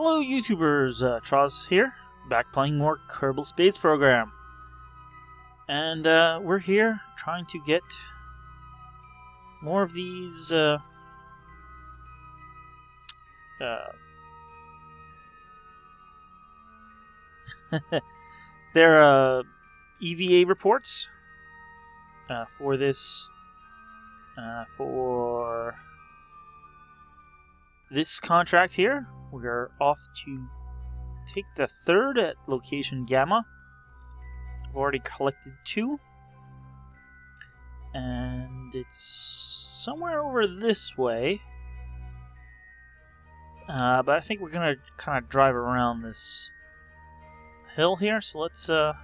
Hello YouTubers, Troz here, back playing more Kerbal Space Program. And we're here trying to get more of these they're EVA reports for this contract here. We're off to take the third at location Gamma. I've already collected 2. And it's somewhere over this way. But I think we're going to kind of drive around this hill here. So let's turn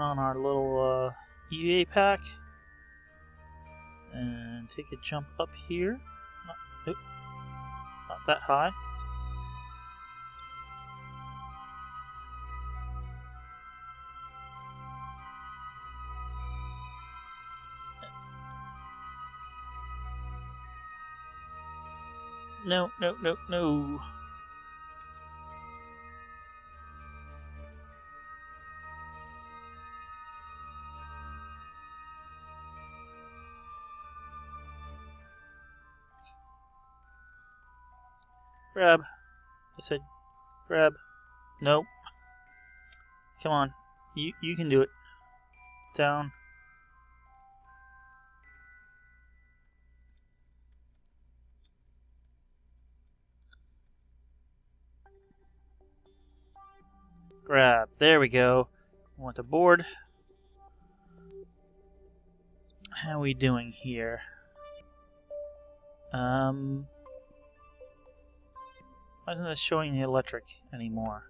on our little EVA pack. And take a jump up here. Not that high. No. Grab. I said grab. Nope. Come on. You can do it. Down. Grab. There we go. I want the board. How are we doing here? Why isn't this showing the electric anymore?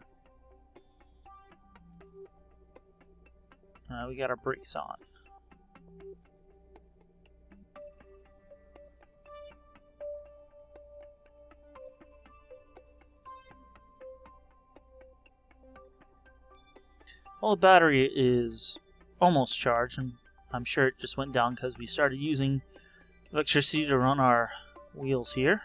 We got our brakes on. Well, the battery is almost charged, and I'm sure it just went down because we started using electricity to run our wheels here.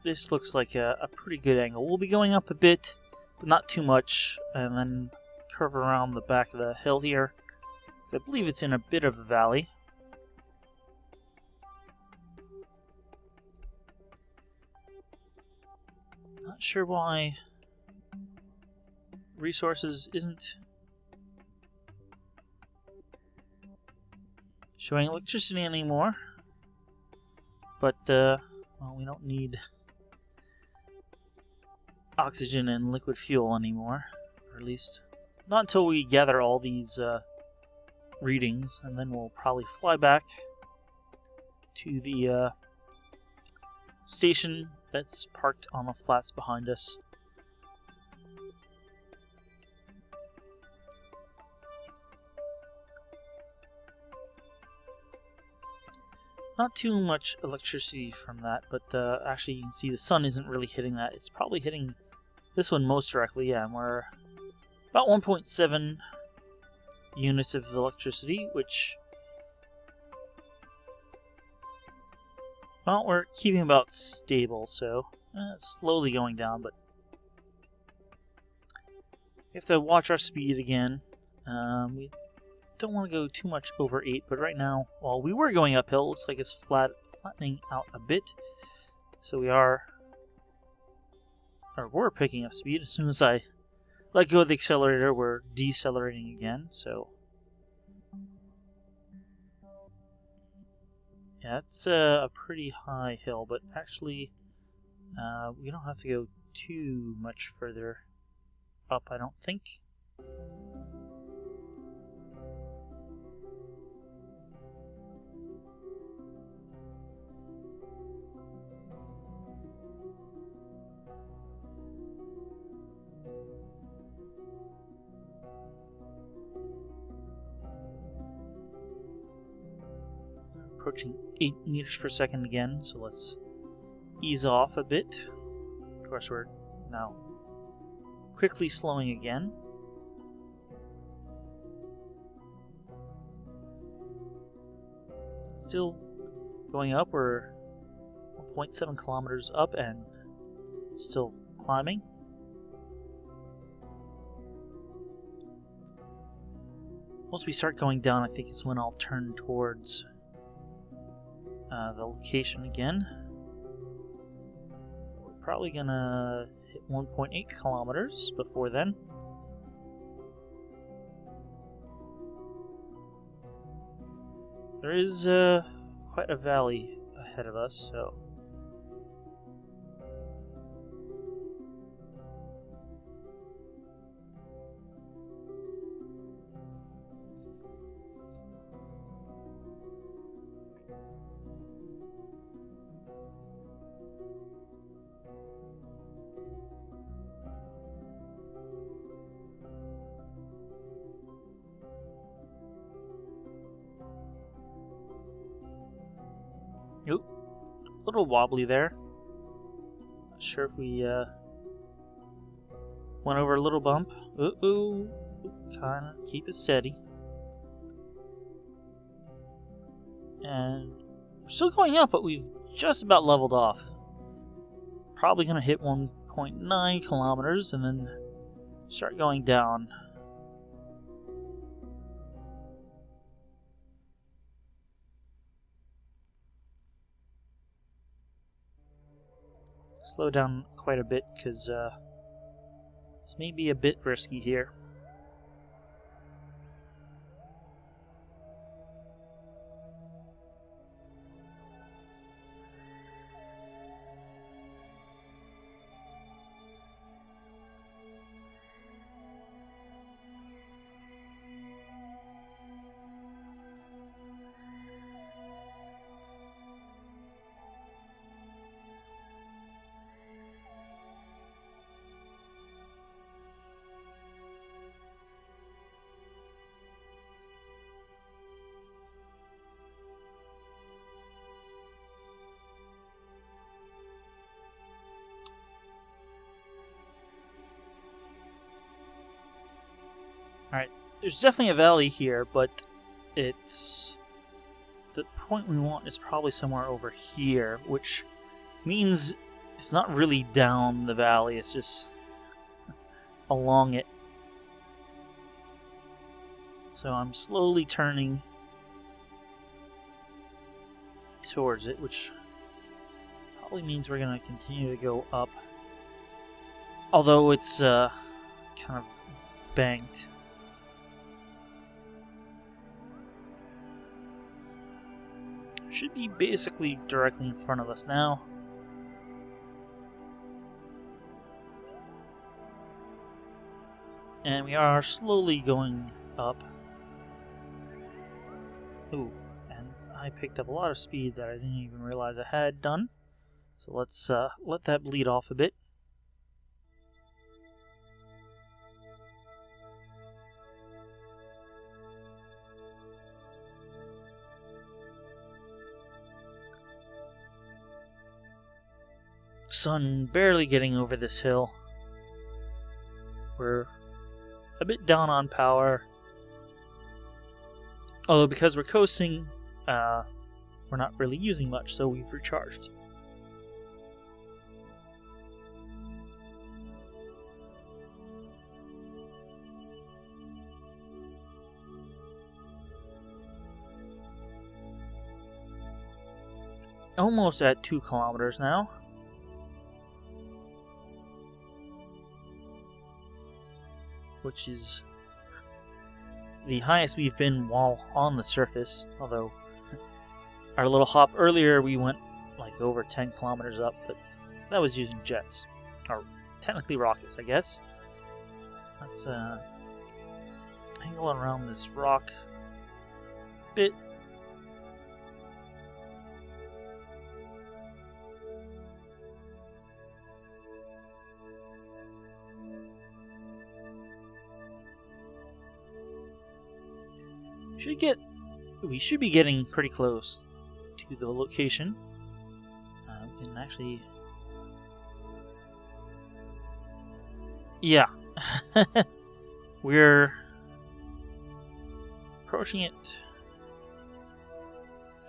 This looks like a pretty good angle. We'll be going up a bit, but not too much, and then curve around the back of the hill here, because I believe it's in a bit of a valley. Not sure why resources isn't showing electricity anymore, but well, we don't need oxygen and liquid fuel anymore, or at least not until we gather all these readings, and then we'll probably fly back to the station that's parked on the flats behind us. Not too much electricity from that, but actually you can see the sun isn't really hitting that. It's probably hitting this one most directly, yeah, and we're about 1.7 units of electricity, which, well, we're keeping about stable, so it's slowly going down, but we have to watch our speed again. We don't want to go too much over 8, but right now, while we were going uphill, it looks like it's flattening out a bit, so we're picking up speed. As soon as I let go of the accelerator, we're decelerating again, so yeah, it's a pretty high hill, but actually we don't have to go too much further up, I don't think. Approaching 8 meters per second again, so let's ease off a bit. Of course, we're now quickly slowing again. Still going up. We're 1.7 kilometers up and still climbing. Once we start going down, I think is when I'll turn towards the location again. We're probably gonna hit 1.8 kilometers before then. There is quite a valley ahead of us, so nope. A little wobbly there. Not sure if we went over a little bump. Ooh. Kinda keep it steady. And we're still going up, but we've just about leveled off. Probably gonna hit 1.9 kilometers and then start going down. Slow down quite a bit because this may be a bit risky here. Alright, there's definitely a valley here, but it's... the point we want is probably somewhere over here, which means it's not really down the valley, it's just along it. So I'm slowly turning towards it, which probably means we're going to continue to go up. Although it's kind of banked. Should be basically directly in front of us now. And we are slowly going up. Ooh, and I picked up a lot of speed that I didn't even realize I had done. So let's let that bleed off a bit. Sun barely getting over this hill. We're a bit down on power. Although because we're coasting, we're not really using much, so we've recharged. Almost at 2 kilometers now. Which is the highest we've been while on the surface, although our little hop earlier we went like over 10 kilometers up, but that was using jets, or technically rockets, I guess. Let's angle around this rock a bit. We should be getting pretty close to the location. We can actually... yeah. We're approaching it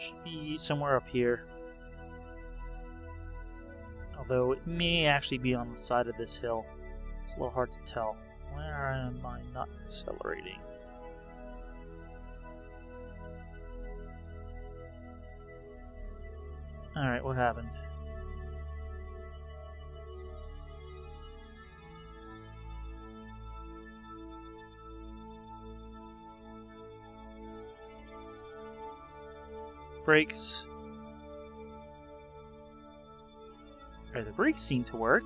Should be somewhere up here. Although it may actually be on the side of this hill. It's a little hard to tell. Where am I not accelerating? Alright, what happened? Brakes. Right, the brakes seem to work.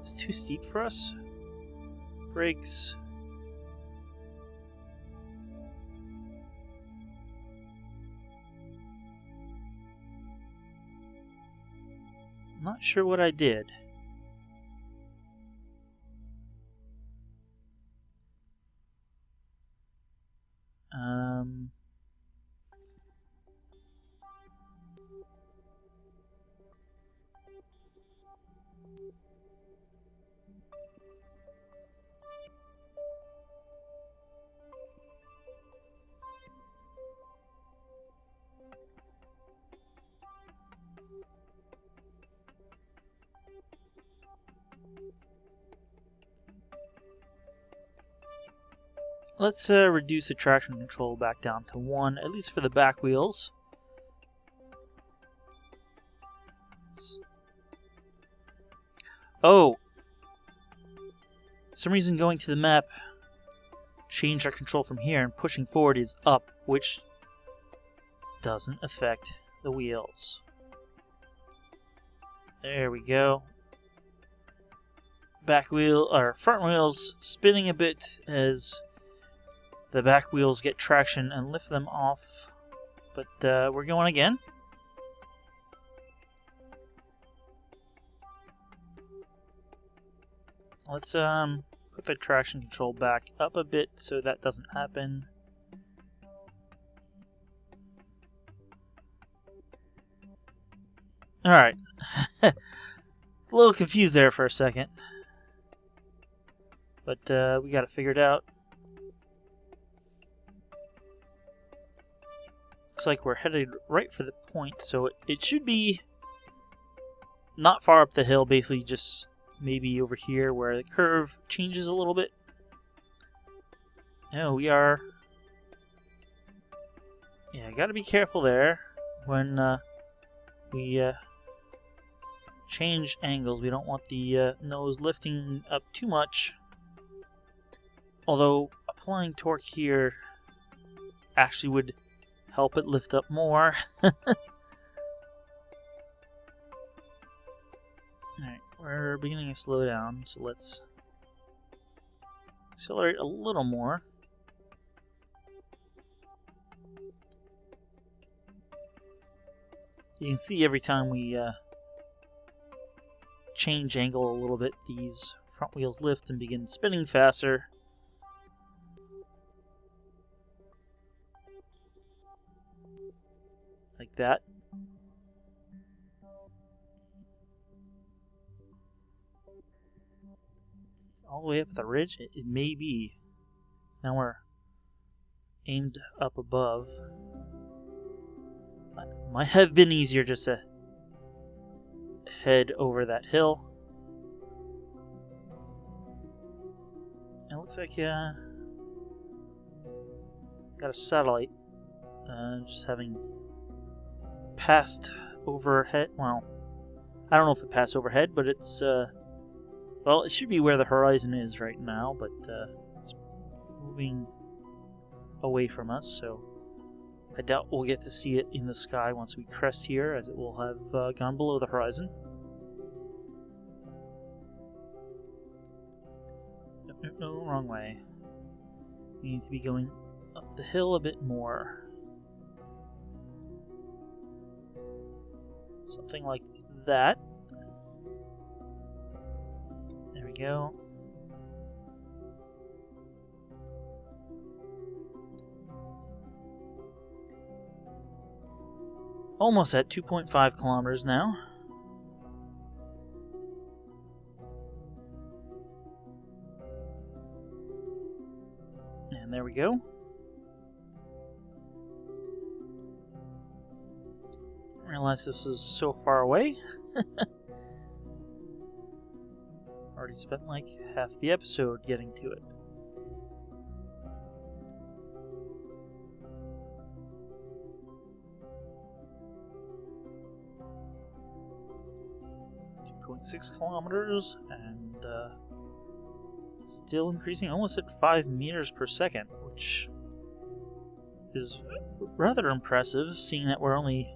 It's too steep for us. Brakes. I'm not sure what I did. Let's reduce the traction control back down to 1, at least for the back wheels. Oh! For some reason going to the map, change our control from here, and pushing forward is up, which doesn't affect the wheels. There we go. Back wheel, or front wheels spinning a bit as the back wheels get traction and lift them off. But we're going again. Let's put the traction control back up a bit so that doesn't happen. Alright. A little confused there for a second. But we got it figured out. Looks like we're headed right for the point, so it should be not far up the hill, basically just maybe over here where the curve changes a little bit. No, we are... Yeah, gotta be careful there when we change angles. We don't want the nose lifting up too much. Although applying torque here actually would help it lift up more. Alright, we're beginning to slow down, so let's accelerate a little more. You can see every time we change angle a little bit, these front wheels lift and begin spinning faster. Like that. All the way up the ridge? It may be. So now we're aimed up above. Might have been easier just to head over that hill. It looks like got a satellite just having passed overhead. Well, I don't know if it passed overhead, but it's well, it should be where the horizon is right now, but it's moving away from us, so I doubt we'll get to see it in the sky once we crest here, as it will have gone below the horizon. No, wrong way. We need to be going up the hill a bit more. Something like that. There we go. Almost at 2.5 kilometers now. And there we go. Didn't realize this was so far away. Already spent like half the episode getting to it. .6 kilometers, and still increasing, almost at 5 meters per second, which is rather impressive, seeing that we're only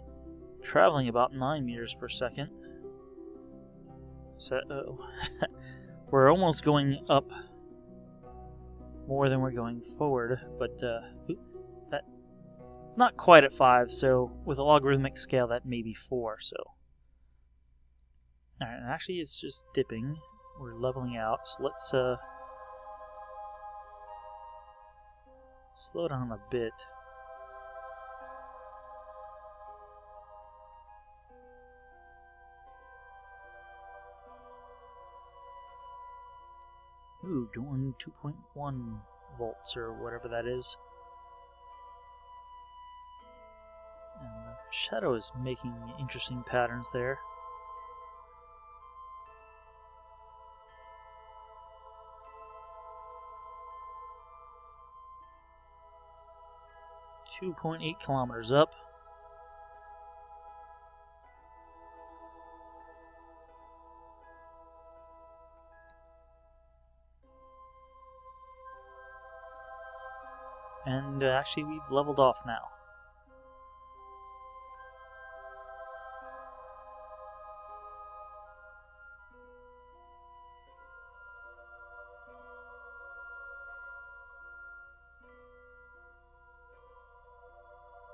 traveling about 9 meters per second. So we're almost going up more than we're going forward, but that not quite at 5. So with a logarithmic scale, that may be 4. So. Alright, and actually it's just dipping. We're leveling out, so let's slow down a bit. Ooh, doing 2.1 volts or whatever that is. And the shadow is making interesting patterns there. 2.8 kilometers up. And actually we've leveled off now.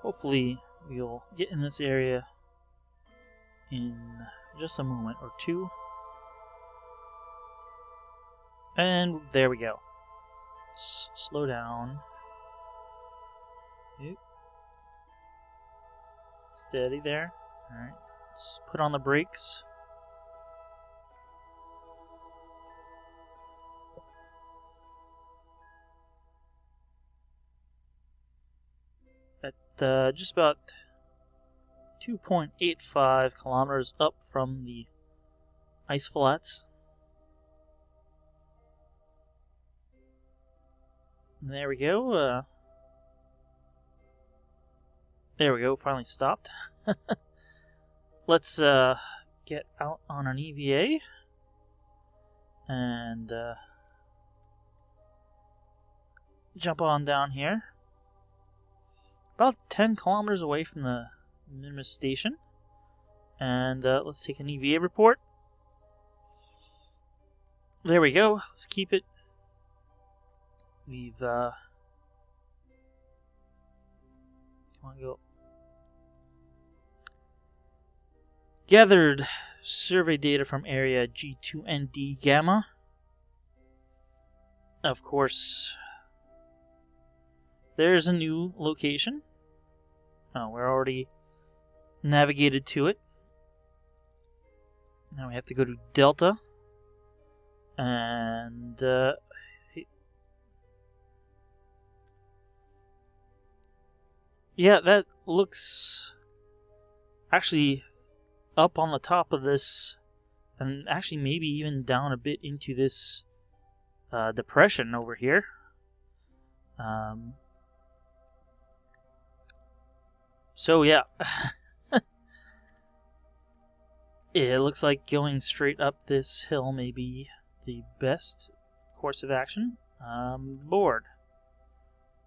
Hopefully we'll get in this area in just a moment or two. And there we go. Slow down. Oop. Steady there. Alright, let's put on the brakes. At just about 2.85 kilometers up from the ice flats. And there we go. There we go, finally stopped. Let's get out on an EVA and jump on down here. About 10 kilometers away from the Minmus Station. And let's take an EVA report. There we go, let's keep it. We've come on, go. Gathered survey data from area G2ND Gamma. Of course, there's a new location. Oh, we're already navigated to it. Now we have to go to Delta. And yeah, that looks actually up on the top of this, and actually maybe even down a bit into this depression over here. So yeah, it looks like going straight up this hill may be the best course of action. Board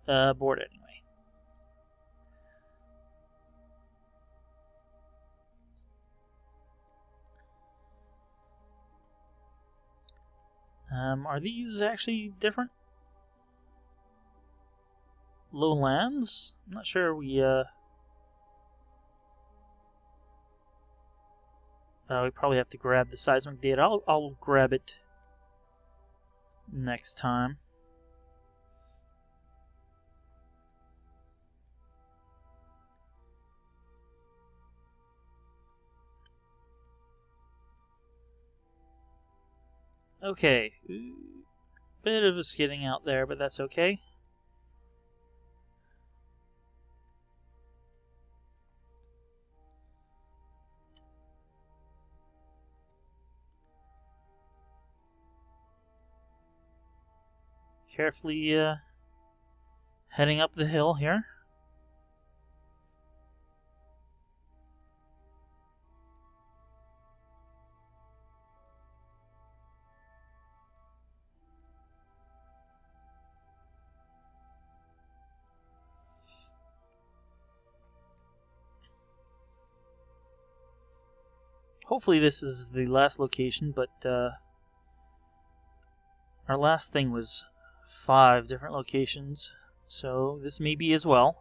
anyway. Are these actually different lowlands? I'm not sure. We probably have to grab the seismic data. I'll grab it next time. Okay, bit of a skidding out there, but that's okay. carefully heading up the hill here. Hopefully this is the last location, but our last thing was 5 different locations, so this may be as well.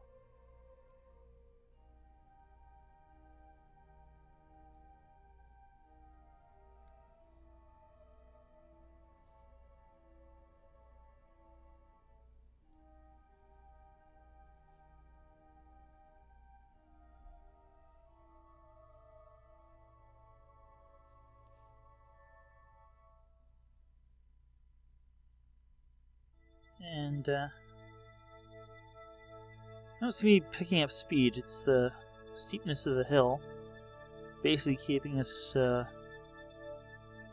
And notice to me picking up speed. It's the steepness of the hill. It's basically keeping us about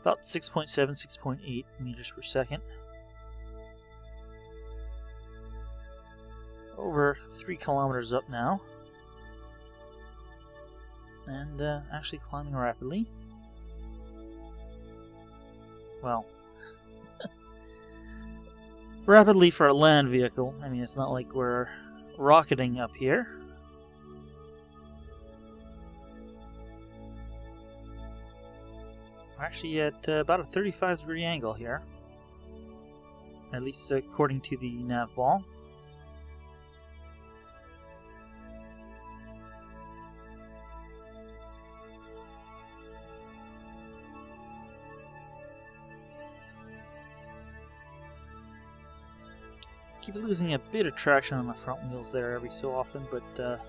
6.7, 6.8 meters per second. Over 3 kilometers up now. And actually climbing rapidly. Well, rapidly for a land vehicle. I mean, it's not like we're rocketing up here. We're actually at about a 35-degree angle here. At least according to the nav ball. Keep losing a bit of traction on the front wheels there every so often, but we're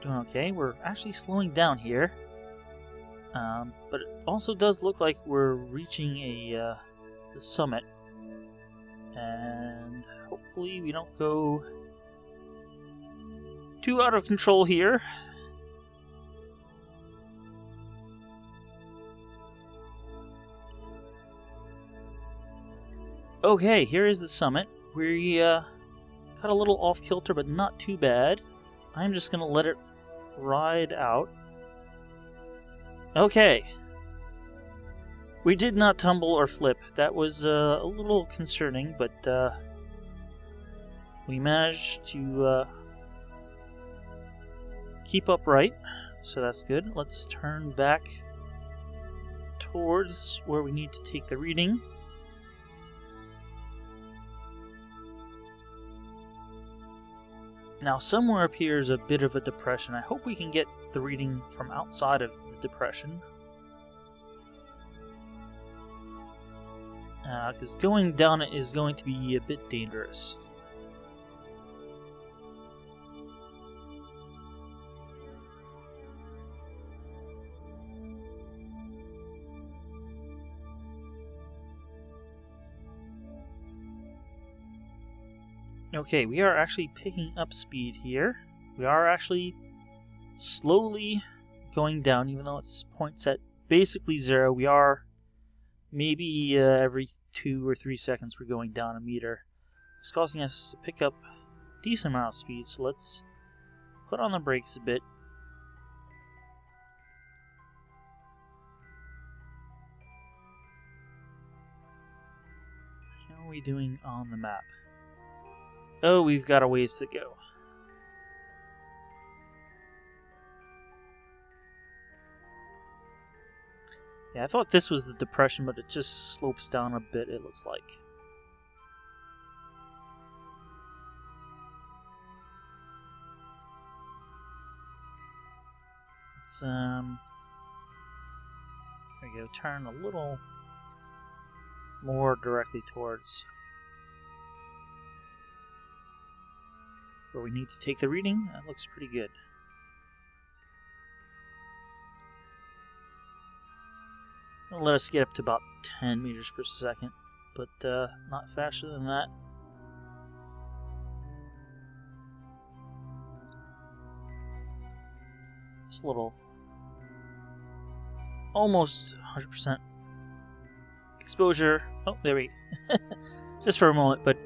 doing okay. We're actually slowing down here, but it also does look like we're reaching the summit, and hopefully we don't go too out of control here. Okay, here is the summit. We got a little off kilter, but not too bad. I'm just gonna let it ride out. Okay. We did not tumble or flip. That was a little concerning, but we managed to keep upright, so that's good. Let's turn back towards where we need to take the reading. Now, somewhere up here is a bit of a depression. I hope we can get the reading from outside of the depression. Because going down it is going to be a bit dangerous. Okay, we are actually picking up speed here. We are actually slowly going down, even though it's points at basically 0. We are maybe every 2 or 3 seconds we're going down a meter. It's causing us to pick up a decent amount of speed, so let's put on the brakes a bit. How are we doing on the map? Oh, we've got a ways to go. Yeah, I thought this was the depression, but it just slopes down a bit, it looks like. Let's, there we go, turn a little more directly towards where we need to take the reading. That looks pretty good. It'll let us get up to about 10 meters per second, but not faster than that. This little almost 100% exposure. Oh, there we go. Just for a moment, but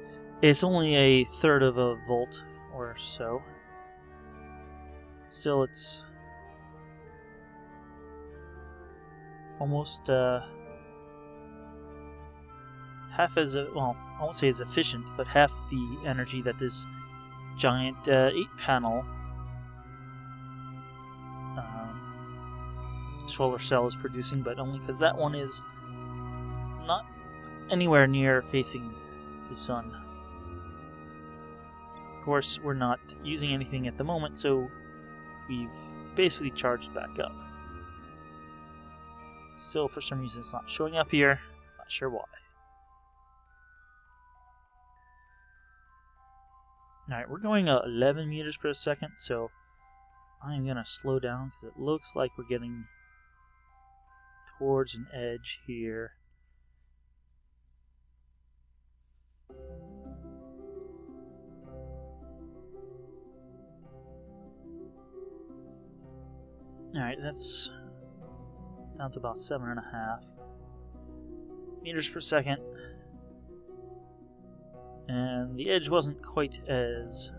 it's only a third of a volt or so. Still, it's almost half as, well, I won't say as efficient, but half the energy that this giant 8-panel solar cell is producing, but only because that one is not anywhere near facing the sun. Of course, we're not using anything at the moment, so we've basically charged back up. Still, for some reason, it's not showing up here. Not sure why. Alright, we're going 11 meters per second, so I'm going to slow down because it looks like we're getting towards an edge here. Alright, that's down to about 7.5 meters per second. And the edge wasn't quite as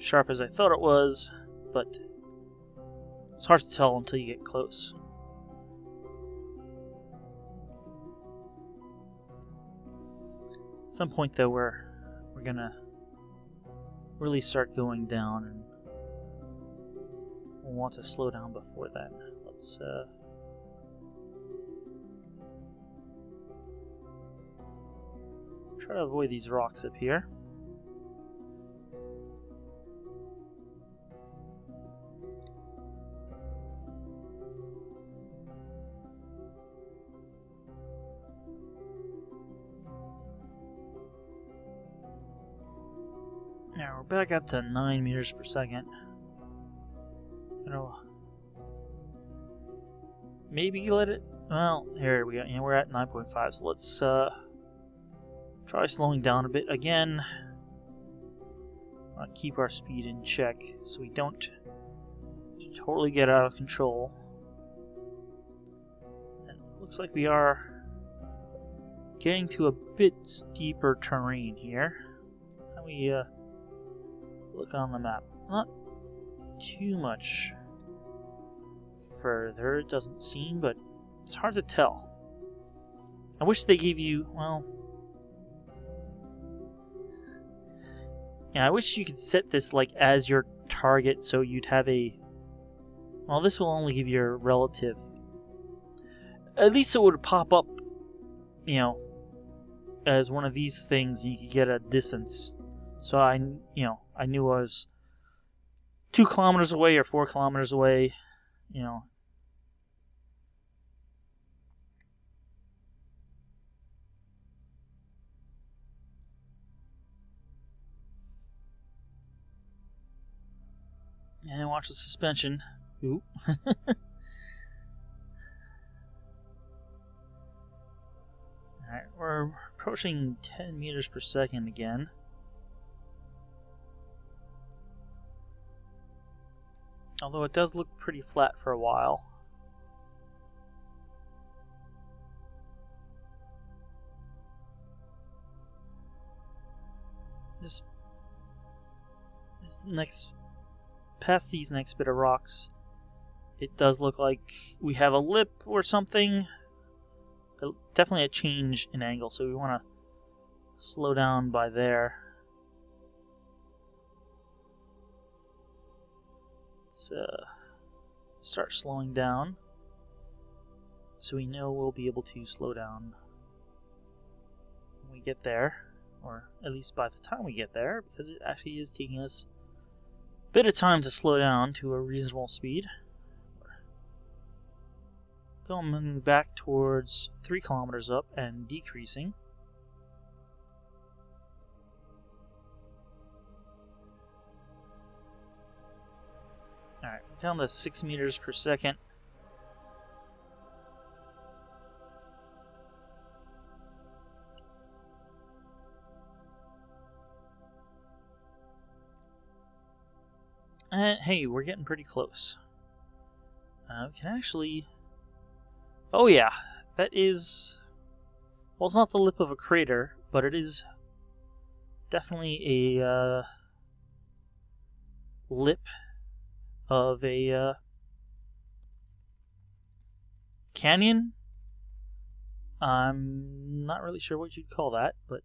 sharp as I thought it was, but it's hard to tell until you get close. At some point, though, we're gonna really start going down, and we'll want to slow down before that. Let's try to avoid these rocks up here. Now we're back up to 9 meters per second. Maybe let it. Well, here we go. Yeah, we're at 9.5. So let's try slowing down a bit again. Keep our speed in check so we don't totally get out of control. And it looks like we are getting to a bit steeper terrain here. How we look on the map? Not too much further, it doesn't seem, but it's hard to tell. I wish they gave you, well, yeah, I wish you could set this like as your target so you'd have a, well, this will only give you a relative. At least it would pop up, you know, as one of these things, and you could get a distance. So I knew I was 2 kilometers away or 4 kilometers away, you know. And watch the suspension. Ooh. Alright, we're approaching 10 meters per second again. Although it does look pretty flat for a while. Just past these next bit of rocks, it does look like we have a lip or something. But definitely a change in angle, so we want to slow down by there. Let's start slowing down so we know we'll be able to slow down when we get there, or at least by the time we get there, because it actually is taking us a bit of time to slow down to a reasonable speed. Going back towards 3 kilometers up and decreasing. Alright, down to 6 meters per second. And hey, we're getting pretty close. We can actually... Oh yeah, that is Well, it's not the lip of a crater, but it is definitely a lip of a canyon. I'm not really sure what you'd call that, but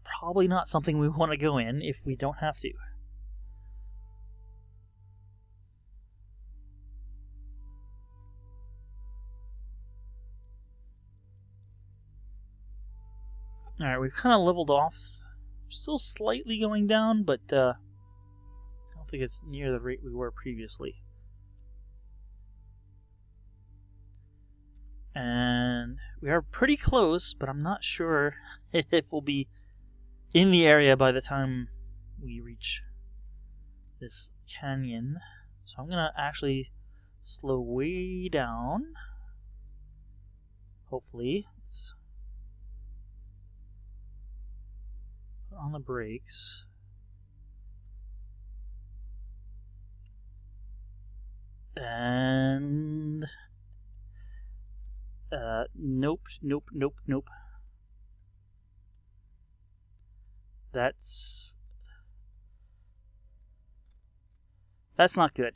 probably not something we want to go in if we don't have to. Alright, we've kind of leveled off. Still slightly going down, but I don't think it's near the rate we were previously. And we are pretty close, but I'm not sure if we'll be in the area by the time we reach this canyon. So I'm going to actually slow way down. Hopefully. Let's put on the brakes. And nope. That's not good.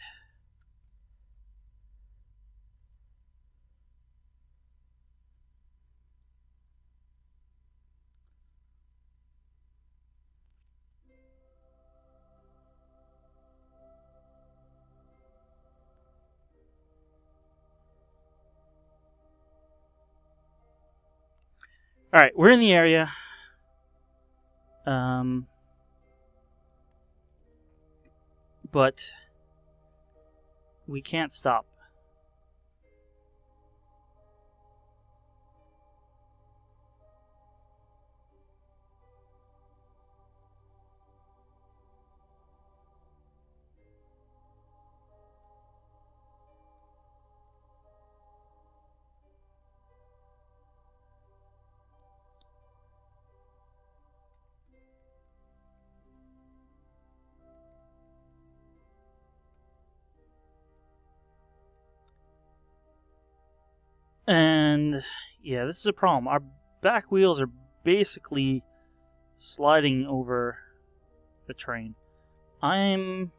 Alright, we're in the area. But we can't stop. And yeah, this is a problem. Our back wheels are basically sliding over the train. I'm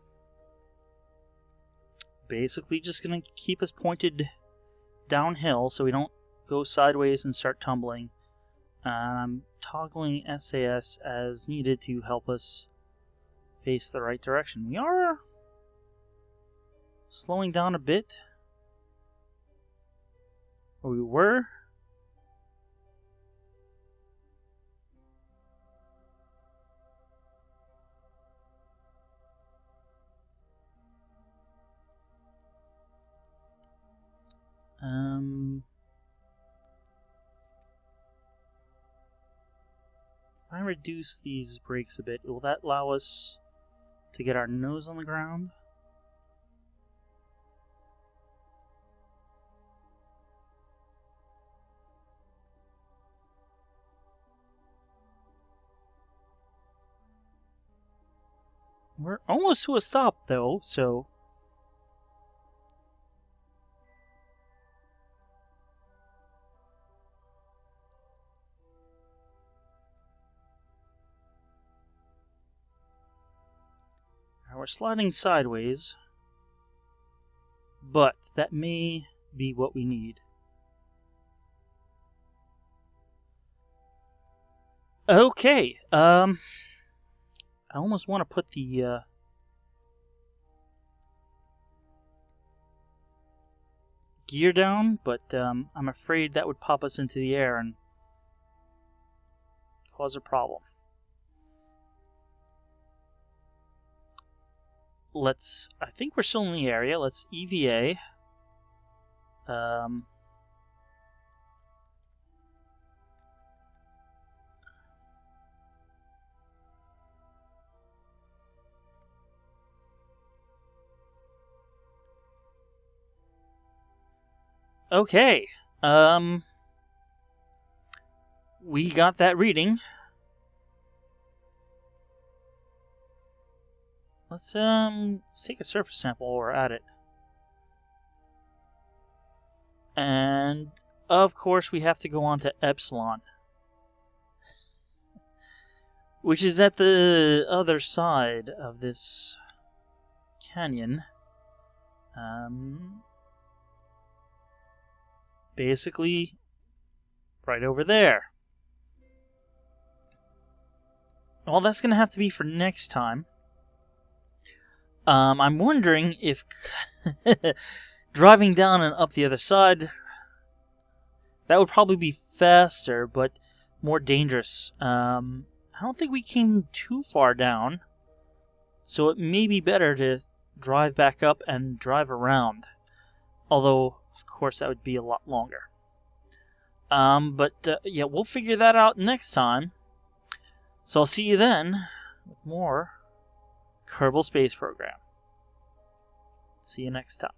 basically just going to keep us pointed downhill so we don't go sideways and start tumbling. And I'm toggling SAS as needed to help us face the right direction. We are slowing down a bit. Or we were. If I reduce these brakes a bit, will that allow us to get our nose on the ground? We're almost to a stop, though, so... Now we're sliding sideways, but that may be what we need. Okay, I almost want to put the gear down, but I'm afraid that would pop us into the air and cause a problem. I think we're still in the area. Let's EVA. Okay. We got that reading. Let's take a surface sample while we're at it. And, of course, we have to go on to Epsilon, which is at the other side of this canyon. Basically, right over there. Well, that's going to have to be for next time. I'm wondering if driving down and up the other side, that would probably be faster, but more dangerous. I don't think we came too far down, so it may be better to drive back up and drive around. Although, of course, that would be a lot longer. Yeah, we'll figure that out next time. So I'll see you then with more Kerbal Space Program. See you next time.